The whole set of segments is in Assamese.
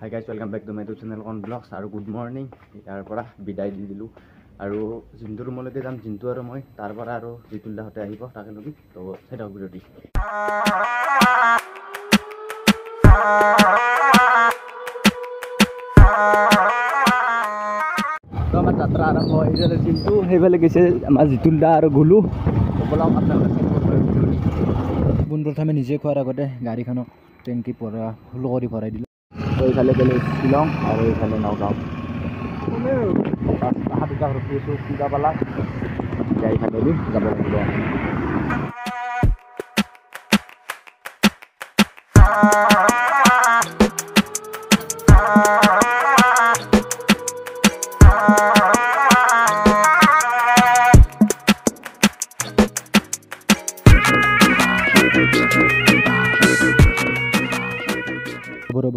Hi guys, welcome back to my YouTube channel on vlogs. আৰু গুড মৰ্নিং ইয়াৰ পৰা বিদায় দি দিলোঁ আৰু জিন্তু ৰুমলৈকে যাম। জিন্তু আৰু মই তাৰ পৰা আৰু জিতুল দাহঁতে আহিব তাকে লগি তো চাই থাকক ভিডিঅ'টি। তো আমাৰ যাত্ৰা আৰম্ভ হৈছিলে। জিন্তু সেইফালে গৈছে, আমাৰ জিতুল দা আৰু গ'লো ব'লক আপোনালোকে চাই থাকক ভিডিঅ'টি। পোনপ্ৰথমে নিজে খোৱাৰ আগতে গাড়ীখনক টেংকি পৰা ফুল কৰি ভৰাই দিলোঁ। তো এইফালে গ'লে শ্বিলং আৰু এইফালে নগাঁও আহা দুটাক ৰখি আছোঁ পূজা পালাক এতিয়া এইফালে দি যাব লাগিব।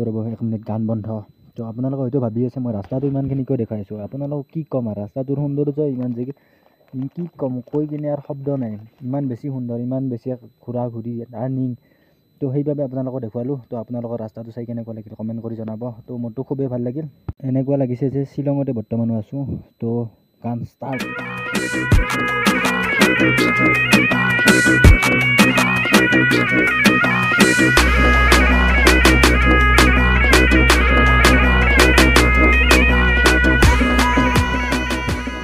ৰ'ব 1 মিনিট গান বন্ধ। তো আপোনালোকে হয়তো ভাবি আছে মই ৰাস্তাটো ইমানখিনি কিয় দেখাই আছোঁ। আপোনালোকক কি ক'ম আৰু ৰাস্তাটোৰ সৌন্দৰ্য ইমান যে কি ক'ম, কৈ কিনে আৰু শব্দ নাই। ইমান বেছি সুন্দৰ, ইমান বেছি ঘূৰা ঘূৰি টাৰ্ণিং। তো সেইবাবে আপোনালোকক দেখুৱালোঁ। তো আপোনালোকৰ ৰাস্তাটো চাই কেনেকুৱা লাগিল কমেণ্ট কৰি জনাব। তো মোৰতো খুবেই ভাল লাগিল। এনেকুৱা লাগিছে যে শ্বিলঙতে বৰ্তমানো আছোঁ। তো গান ষ্টাৰ্ট।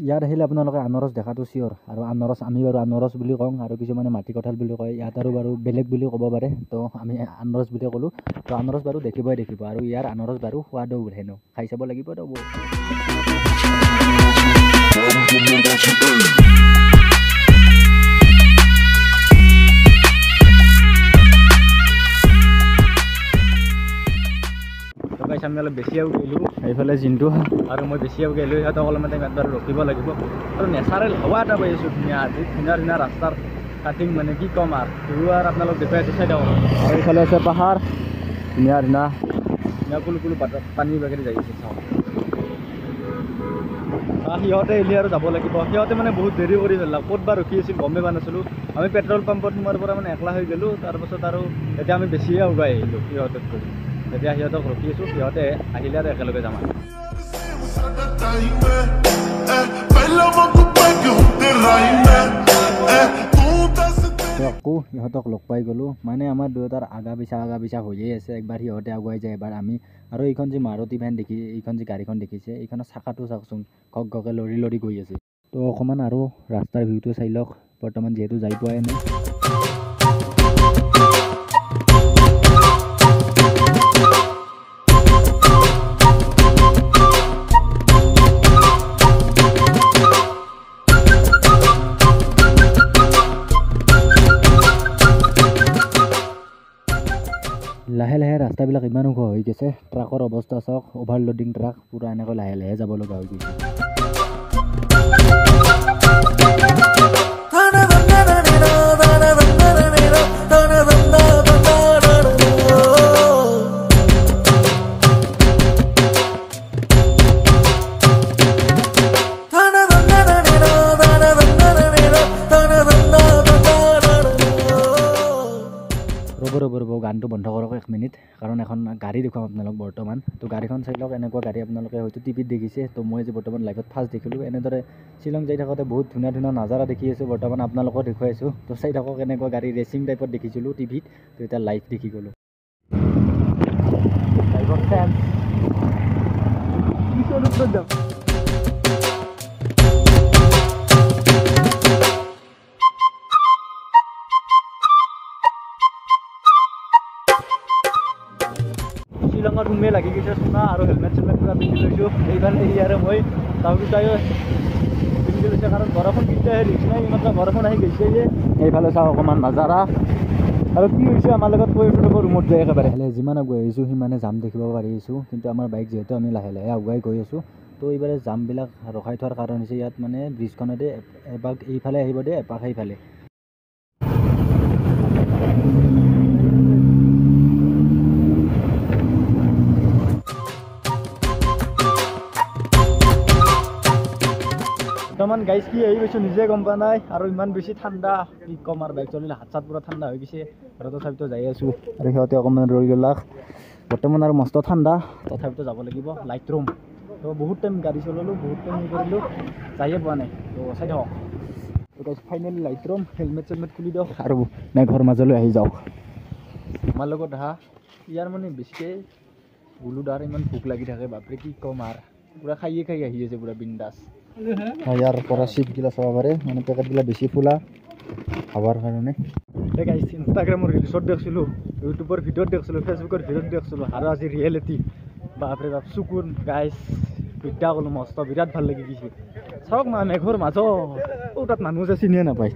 ইয়াত আহিলে আপোনালোকে আনাৰস দেখাটো চিয়'ৰ। আৰু আনাৰস আমি বাৰু আনাৰস বুলি কওঁ আৰু কিছুমানে মাটি কঁঠাল বুলি কয়। ইয়াত আৰু বাৰু বেলেগ বুলি ক'ব পাৰে। তো আমি আনাৰস বুলি ক'লোঁ। তো আনাৰস বাৰু দেখিব আৰু ইয়াৰ আনাৰস বাৰু সোৱাদো হেনো খাই চাব লাগিব। তো আমি অলপ বেছিও গ'লোঁ এইফালে জিন্তু আৰু মই বেছিও গ'লোঁ। সিহঁতক অলপমান টাইম একবাৰ ৰখিব লাগিব আৰু নেচাৰেল হাৱা এটা পাই আছোঁ ধুনীয়া। আজি ধুনীয়া ধুনীয়া ৰাস্তাৰ কাটিং মানে কি ক'ম আৰু আপোনালোক দেখুৱাই আছোঁ চাই থাকক। আৰু এইফালে আছে পাহাৰ ধুনীয়া ধুনীয়া কুলো কুলো পানী বাগেৰে যাই আছে চাওক। সিহঁতে এলি আৰু যাব লাগিব। সিহঁতে মানে বহুত দেৰি কৰি পেলাল। ক'ত বা ৰখি আছিল গমেই পোৱা নাছিলোঁ। আমি পেট্ৰল পাম্পত সোমোৱাৰ পৰা মানে একলা হৈ গ'লোঁ। তাৰপাছত আৰু এতিয়া আমি বেছিয়ে উগাই আহিলোঁ সিহঁতক কৰি। এতিয়া সিহঁতক ৰখি আছোঁ, সিহঁতে আহিলে আৰু একেলগে যাম। আকৌ সিহঁতক লগ পাই গ'লোঁ। মানে আমাৰ দুয়োটাৰ আগা পিছা হৈয়ে আছে। একবাৰ সিহঁতে আগুৱাই যায়, এবাৰ আমি। আৰু এইখন যি মাৰুতি ভেন এইখন যি গাড়ীখন দেখিছে, এইখনৰ চাকাটো চাওকচোন ঘক ঘকে লৰি গৈ আছে। তো অকণমান আৰু ৰাস্তাৰ ভিউটো চাই লওক। বৰ্তমান যিহেতু যাই পোৱাই নাই। লাহে লাহে ৰাস্তাবিলাক ইমান ওখ হৈ গৈছে। ট্ৰাকৰ অৱস্থা চাওক, অভাৰলোডিং ট্ৰাক পূৰা এনেকৈ লাহে লাহে যাব লগা হৈ গৈছে। ৰ'ব গানটো বন্ধ কৰক 1 মিনিট, কাৰণ এখন গাড়ী দেখুৱাম আপোনালোক বৰ্তমান। তো গাড়ীখন চাই লওক। এনেকুৱা গাড়ী আপোনালোকে হয়তো টিভিত দেখিছে। তো মই যে বৰ্তমান লাইভত ফাৰ্ষ্ট দেখিলোঁ। এনেদৰে শ্বিলং যাই থাকোঁতে বহুত ধুনীয়া ধুনীয়া নাজাৰা দেখি আছোঁ। বৰ্তমান আপোনালোকক দেখুৱাইছোঁ। তো চাই থাকক। এনেকুৱা গাড়ী ৰেচিং টাইপত দেখিছিলোঁ টিভিত। তো এতিয়া লাইভ দেখি গ'লোঁ। শ্বিলঙত সোমে লাগি গৈছে চোনা আৰু হেলমেট চেলমেট পূৰা পিন্ধি লৈছোঁ। এইফালে আৰু মই তাহো দুটাইও পিন্ধি লৈছে, কাৰণ বৰষুণ কেতিয়াহে ৰিক্স নাই। মাত্ৰ বৰষুণ আহি গৈছে যে। এইফালে চাওঁ অকণমান নাজাৰা আৰু কি হৈছে আমাৰ লগত কৈ ৰুমত যায় একেবাৰে। যিমান আগুৱাই আহিছোঁ সিমানে জাম দেখিব পাৰিছোঁ। কিন্তু আমাৰ বাইক যিহেতু আমি লাহে লাহে আগুৱাই গৈ আছোঁ। তো এইবাৰে জামবিলাক ৰখাই থোৱাৰ কাৰণ হৈছে ইয়াত মানে ব্ৰিজখনতে এপাক এইফালে আহিব দিয়ে, এপাক সেইফালে। বৰ্তমান গাইজ কি আহি গৈছোঁ নিজে গম পোৱা নাই। আৰু ইমান বেছি ঠাণ্ডা কি ক'ম আৰু বাইক চলিলে হাত চাত পূৰা ঠাণ্ডা হৈ গৈছে। আৰু তথাপিতো যাই আছোঁ আৰু সিহঁতে অকণমান ৰৈ গ'লাক। বৰ্তমান আৰু মস্ত ঠাণ্ডা তথাপিতো যাব লাগিব লাইট ৰুম তো বহুত টাইম গাড়ী চলালোঁ বহুত টাইম কৰিলোঁ যায়ে পোৱা নাই তো চাই থাকক তো ফাইনেলি লাইট ৰুম হেলমেট চেলমেট খুলি দিয়ক আৰু মেঘৰ মাজলৈ আহি যাওক আমাৰ লগত আহা ইয়াৰ মানে বেছিকৈ গুলুদাৰ ইমান ভোক লাগি থাকে বাপৰে কি ক'ম আৰু পূৰা খাই আহি আছে পূৰা বিন্দাছ ইয়াৰ পৰা চিপগিলা চাব পাৰে মানে পেকেটগিলা বেছি ফুলা খাবৰ কাৰণে গাইছ ইনষ্টাগ্ৰামৰ ৰিলছত দেখিছিলোঁ ইউটিউবৰ ভিডিঅ'ত দেখিছিলোঁ ফেচবুকৰ ভিডিঅ'ত দেখিছিলোঁ আৰু আজি ৰিয়েলিটি বাপৰে বাপ চকুন গাইছ বিদ্যা ক'লোঁ মস্ত বিৰাট ভাল লাগি গৈছে চাওক না মেঘৰ মাজত তাত মানুহ যে চিনিয়ে নাপায়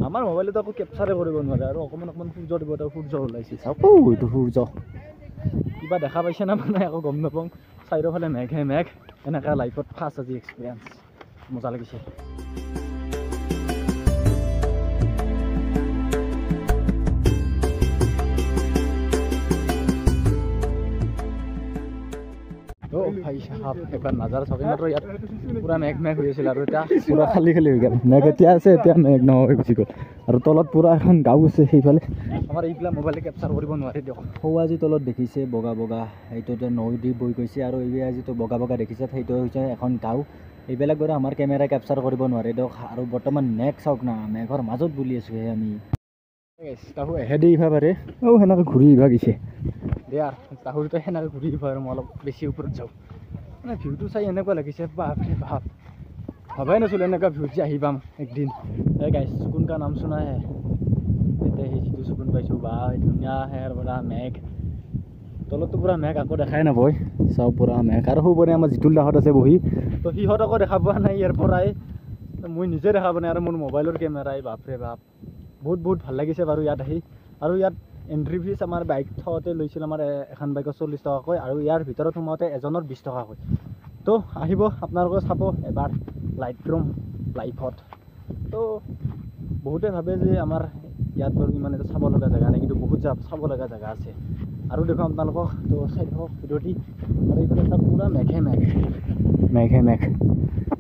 আমাৰ মোবাইলত আকৌ কেপচাৰে কৰিব নোৱাৰে আৰু অকণমান সূৰ্য দিব তাৰ সূৰ্য ওলাইছে চাওক এইটো সূৰ্য কিবা দেখা পাইছে না মানে আকৌ গম নাপাওঁ চাৰিওফালে মেঘে মেঘ এনেকৈ লাইফত ফাৰ্ষ্ট আজি এক্সপিৰিয়েঞ্চ মজা লাগিছে ভাই সাহেব একবাৰ নাজাৰ চাওক মাত্ৰ ইয়াত পূৰা মেঘ হৈ আছিল আৰু এতিয়া পূৰা খালী হৈ গ'ল মেঘ এতিয়া আছে এতিয়া মেঘ নহয় গুচি গ'ল আৰু তলত পূৰা এখন গাঁও আছে সেইফালে আমাৰ এইবিলাক মোবাইলে কেপচাৰ কৰিব নোৱাৰি দিয়ক সৌৱাজি তলত দেখিছে বগা বগা সেইটোতে নদী বৈ গৈছে আৰু এইবিলাক যিটো বগা বগা দেখিছে সেইটো হৈছে এখন গাঁও এইবিলাক বাৰু আমাৰ কেমেৰাই কেপচাৰ কৰিব নোৱাৰে দিয়ক আৰু বৰ্তমান মেঘ চাওক না মেঘৰ মাজত বুলি আছোঁ আমি তাহো এহেদি আহিব পাৰে সেনেকৈ ঘূৰি আহিব গৈছে দিয়া তাহোঁতে সেনেকৈ ঘূৰি আহিব আৰু মই অলপ বেছি ওপৰত যাওঁ মানে ভিউটো চাই এনেকুৱা লাগিছে বাপৰে বাপ ভবাই নাছিলোঁ এনেকুৱা ভিউত যে আহি পাম একদিন এই গাইছ চকুন কা নাম শুনা হে এতিয়া সেই যিটো চকুন পাইছোঁ বা ধুনীয়া হেৰ পৰা মেঘ তলততো পূৰা মেঘ আকৌ দেখাই নাপায় চাওক পূৰা মেঘ আৰু সৌপৰে আমাৰ জিতুল দাহঁত আছে বহি তো সিহঁত আকৌ দেখা পোৱা নাই ইয়াৰ পৰাই মই নিজে দেখা পোৱা নাই আৰু মোৰ মোবাইলৰ কেমেৰাই বাপৰে বাপ বহুত ভাল লাগিছে বাৰু ইয়াত আহি আৰু ইয়াত এণ্ট্ৰি ফিজ আমাৰ বাইক থওঁতে লৈছিল আমাৰ এখন বাইকত 40 টকাকৈ আৰু ইয়াৰ ভিতৰত সোমাওঁতে এজনৰ 20 টকাকৈ তো আহিব আপোনালোকে চাব এবাৰ লাইট ৰুম লাইফত তো বহুতে ভাবে যে আমাৰ ইয়াত বাৰু ইমান এটা চাব লগা জেগা নাই কিন্তু বহুত চাব লগা জেগা আছে আৰু দেখোন আপোনালোকক তো চাই থাকক ভিডিঅ'টি আৰু এইফালে চাওক পূৰা মেঘে মেঘ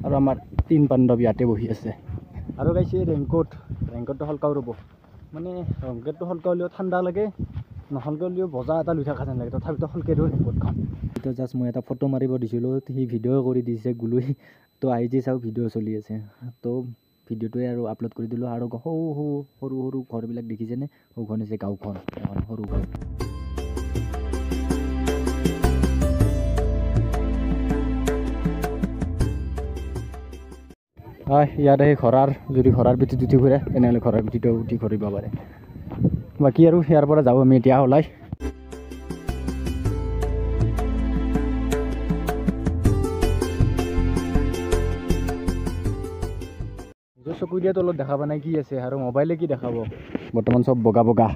আৰু আমাৰ 3 পাণ্ডৱ ইয়াতে বহি আছে আৰু গাইছে ৰেংকটটো হলকাও ৰ'ব মানে ৰেংকটটো হলকাওলেও ঠাণ্ডা লাগে নহলকাওলেও বজা এটা লৈ থকা যেন লাগে তথাপিতো হলকে দিওঁ ৰেংকটখন এতিয়া জাষ্ট মই এটা ফটো মাৰিব দিছিলোঁ সি ভিডিঅ' কৰি দিছে গুলুই তো আহি যে চাওক ভিডিঅ' চলি আছে তো ভিডিঅ'টোৱে আৰু আপলোড কৰি দিলোঁ আৰু সৰু ঘৰবিলাক দেখিছেনে সৌখন হৈছে গাঁওখন এখন সৰু গাঁও হয় ইয়াত আহি যদি ঘৰৰ পিঠিত উঠি ফুৰে তেনেহ'লে ঘৰৰ পিঠিটো উঠি ফুৰিব পাৰে বাকী আৰু ইয়াৰ পৰা যাওঁ আমি এতিয়া ওলাই নিজৰ চকু দিয়া তলত দেখা পোৱা নাই কি আছে আৰু মোবাইলে কি দেখাব বৰ্তমান চব বগা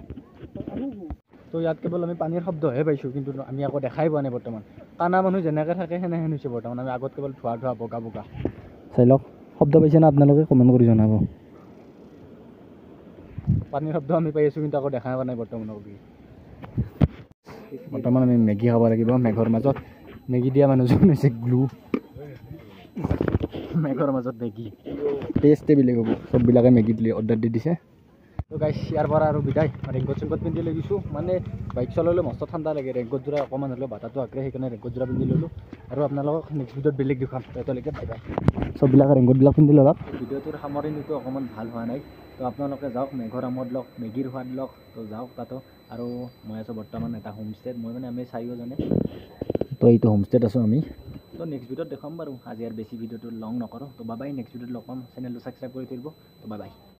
তো ইয়াত কেৱল আমি পানীৰ শব্দহে পাইছোঁ কিন্তু আমি আকৌ দেখাই পোৱা নাই বৰ্তমান কানা মানুহ যেনেকৈ থাকে সেনেহেন হৈছে বৰ্তমান আমি আগত কেৱল ধোৱা বগা চাই লওক শব্দ পাইছে না আপোনালোকে কমেণ্ট কৰি জনাব পানীৰ শব্দ আমি পাই আছোঁ কিন্তু আকৌ দেখা পোৱা নাই বৰ্তমান আমি মেগী খাব লাগিব মেঘৰ মাজত মেগী দিয়া মানুহজন হৈছে গ্লু মেঘৰ মাজত মেগী টেষ্টে বেলেগ হ'ব চববিলাকে মেগী দিলে অৰ্ডাৰ দি দিছে তো গাইছ ইয়াৰ পৰা আৰু বিদায় ৰেংকট চেংকট পিন্ধি লৈ গৈছোঁ মানে বাইক চলালে মস্ত ঠাণ্ডা লাগে ৰেংকট যোৰা অকণমান হ'লেও বাটাটো আঁকৰে সেইকাৰণে ৰেংকট যোৰা পিন্ধি ল'লোঁ আৰু আপোনালোকক নেক্সট ভিডিঅ'ত বেলেগ দেখুৱাম তেতিয়ালৈকে বাই বাই চববিলাকে ৰেংকটবিলাক পিন্ধি লওক ভিডিঅ'টোৰ সামৰণিটো অকণমান ভাল হোৱা নাই তো আপোনালোকে যাওক মেঘৰ আমোদ লওক মেগীৰ সোৱাদ লওক তো যাওক তাতো আৰু মই আছোঁ বৰ্তমান এটা হোমষ্টেত মই মানে আমি চাৰিওজনে তো এইটো হোমষ্টেত আছোঁ আমি তো নেক্সট ভিডিঅ'ত দেখাম বাৰু আজি আৰু বেছি ভিডিঅ'টো লং নকৰোঁ তো বাই নেক্সট ভিডিঅ'ত লগ পাম চেনেলটো ছাবস্ক্ৰাইব কৰি থৈ দিব তো বাই